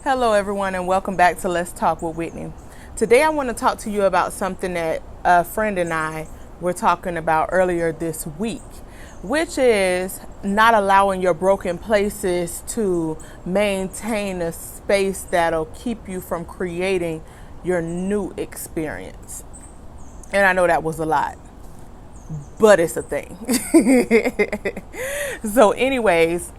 Hello everyone and welcome back to Let's Talk with Whitney. Today I want to talk to you about something that a friend and I were talking about earlier this week, which is not allowing your broken places to maintain a space that'll keep you from creating your new experience. And I know that was a lot, but it's a thing. So anyways,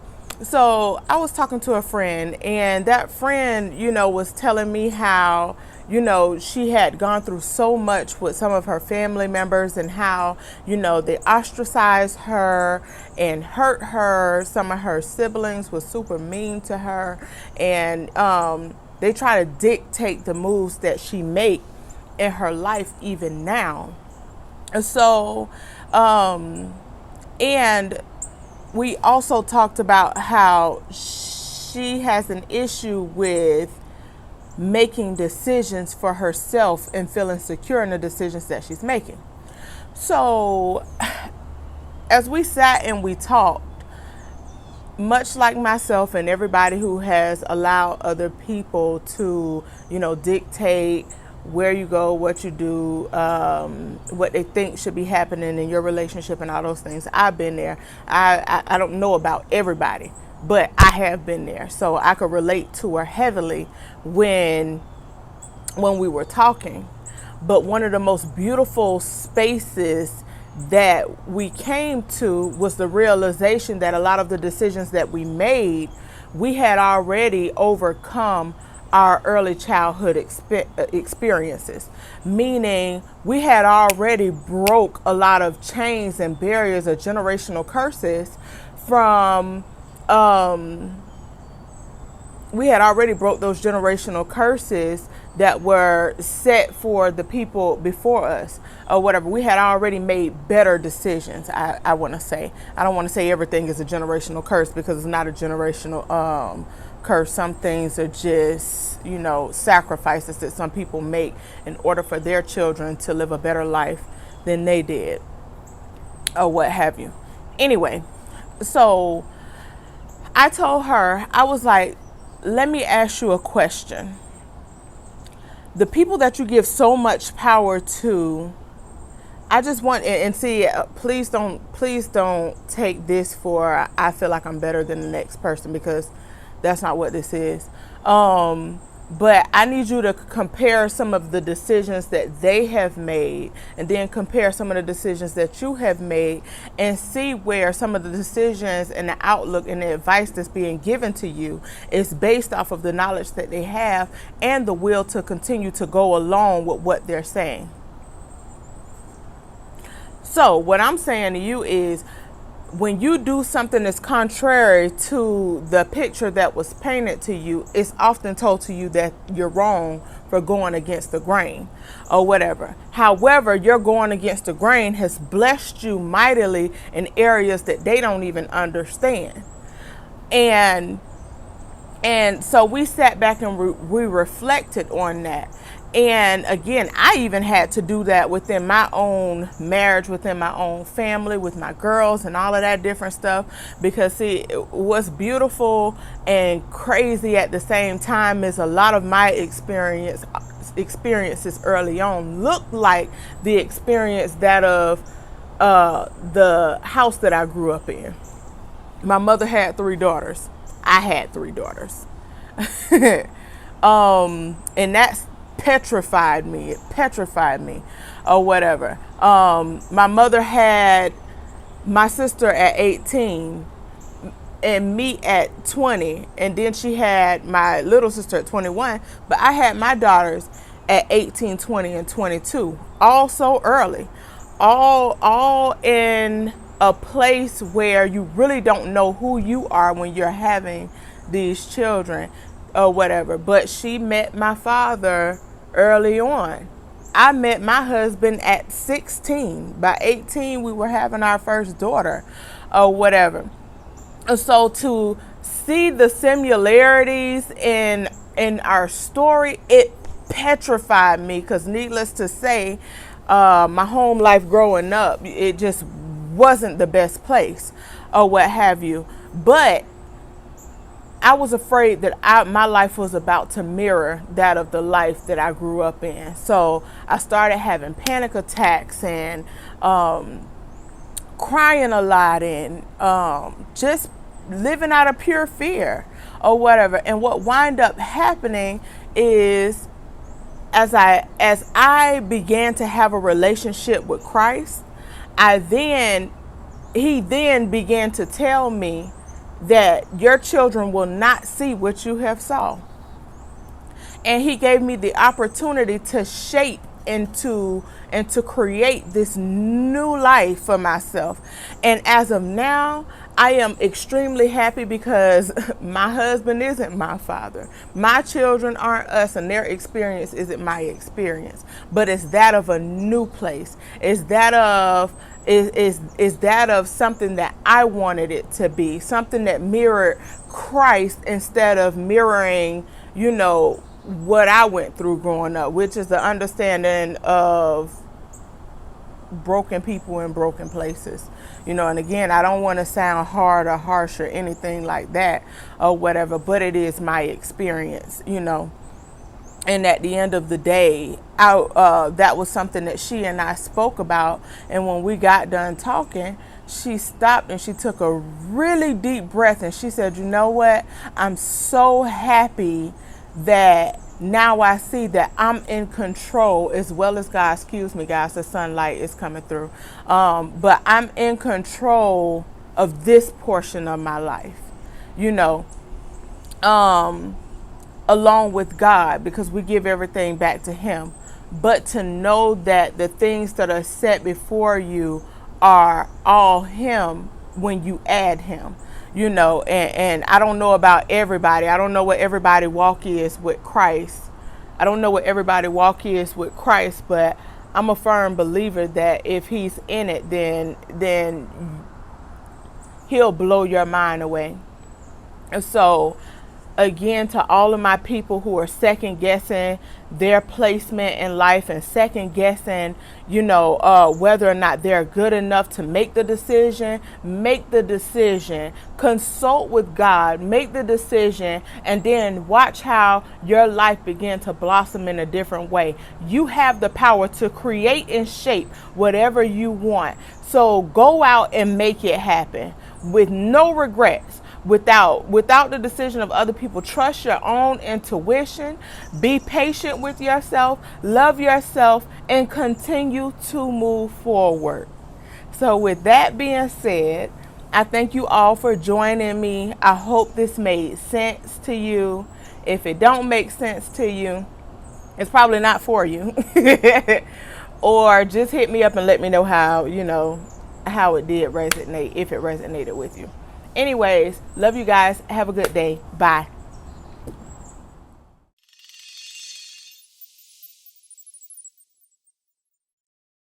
so I was talking to a friend, and that friend, was telling me how, she had gone through so much with some of her family members and how, they ostracized her and hurt her. Some of her siblings were super mean to her, and they try to dictate the moves that she make in her life even now. So, and we also talked about how she has an issue with making decisions for herself and feeling secure in the decisions that she's making. So as we sat and we talked, much like myself and everybody who has allowed other people to, dictate where you go, what you do, what they think should be happening in your relationship and all those things. I've been there. I don't know about everybody, but I have been there. So I could relate to her heavily when we were talking. But one of the most beautiful spaces that we came to was the realization that a lot of the decisions that we made, we had already overcome our early childhood experiences, meaning we had already broke a lot of chains and barriers of generational curses from we had already broke those generational curses that were set for the people before us or whatever. We had already made better decisions. I want to say, I don't want to say everything is a generational curse, because it's not a generational curse. Some things are just, sacrifices that some people make in order for their children to live a better life than they did or what have you. Anyway, so I told her, I was like, let me ask you a question. The people that you give so much power to, I just want, and see, please don't take this for I feel like I'm better than the next person, because that's not what this is. But I need you to compare some of the decisions that they have made, and then compare some of the decisions that you have made, and see where some of the decisions and the outlook and the advice that's being given to you is based off of the knowledge that they have and the will to continue to go along with what they're saying. So what I'm saying to you is, when you do something that's contrary to the picture that was painted to you, it's often told to you that you're wrong for going against the grain or whatever. However, your going against the grain has blessed you mightily in areas that they don't even understand. And so we sat back and we reflected on that. And again, I even had to do that within my own marriage, within my own family, with my girls and all of that different stuff. Because see, what's beautiful and crazy at the same time is a lot of my experiences early on looked like the experience that of the house that I grew up in. My mother had 3 daughters. I had 3 daughters. And that's petrified me or whatever. My mother had my sister at 18 and me at 20, and then she had my little sister at 21, but I had my daughters at 18, 20, and 22, all so early, all in a place where you really don't know who you are when you're having these children or whatever. But she met my father early on. I met my husband at 16. By 18, we were having our first daughter or whatever. So to see the similarities in our story, it petrified me, because needless to say, my home life growing up, it just wasn't the best place or what have you. But I was afraid that my life was about to mirror that of the life that I grew up in. So I started having panic attacks and crying a lot and just living out of pure fear or whatever. And what wind up happening is as I began to have a relationship with Christ, he then began to tell me that your children will not see what you have saw. And he gave me the opportunity to shape and to create this new life for myself. And as of now, I am extremely happy because my husband isn't my father. My children aren't us, and their experience isn't my experience. But it's that of a new place. It's that of is that of something that I wanted it to be, something that mirrored Christ instead of mirroring, what I went through growing up, which is the understanding of broken people in broken places. And again, I don't want to sound hard or harsh or anything like that or whatever, but it is my experience, And at the end of the day, that was something that she and I spoke about. And when we got done talking, she stopped and she took a really deep breath and she said, "You know what? I'm so happy that now I see that I'm in control as well as God." Excuse me, guys, the sunlight is coming through. But I'm in control of this portion of my life, along with God, because we give everything back to Him. But to know that the things that are set before you are all Him when you add Him. And I don't know about everybody. I don't know what everybody walk is with Christ. But I'm a firm believer that if He's in it, then He'll blow your mind away. And so, again, to all of my people who are second guessing their placement in life and second guessing, whether or not they're good enough to make the decision, consult with God, make the decision, and then watch how your life begin to blossom in a different way. You have the power to create and shape whatever you want. So go out and make it happen with no regrets. Without the decision of other people. Trust your own intuition, be patient with yourself, love yourself, and continue to move forward. So with that being said, I thank you all for joining me. I hope this made sense to you. If it don't make sense to you, it's probably not for you. Or just hit me up and let me know how it did resonate, if it resonated with you. Anyways, love you guys. Have a good day. Bye.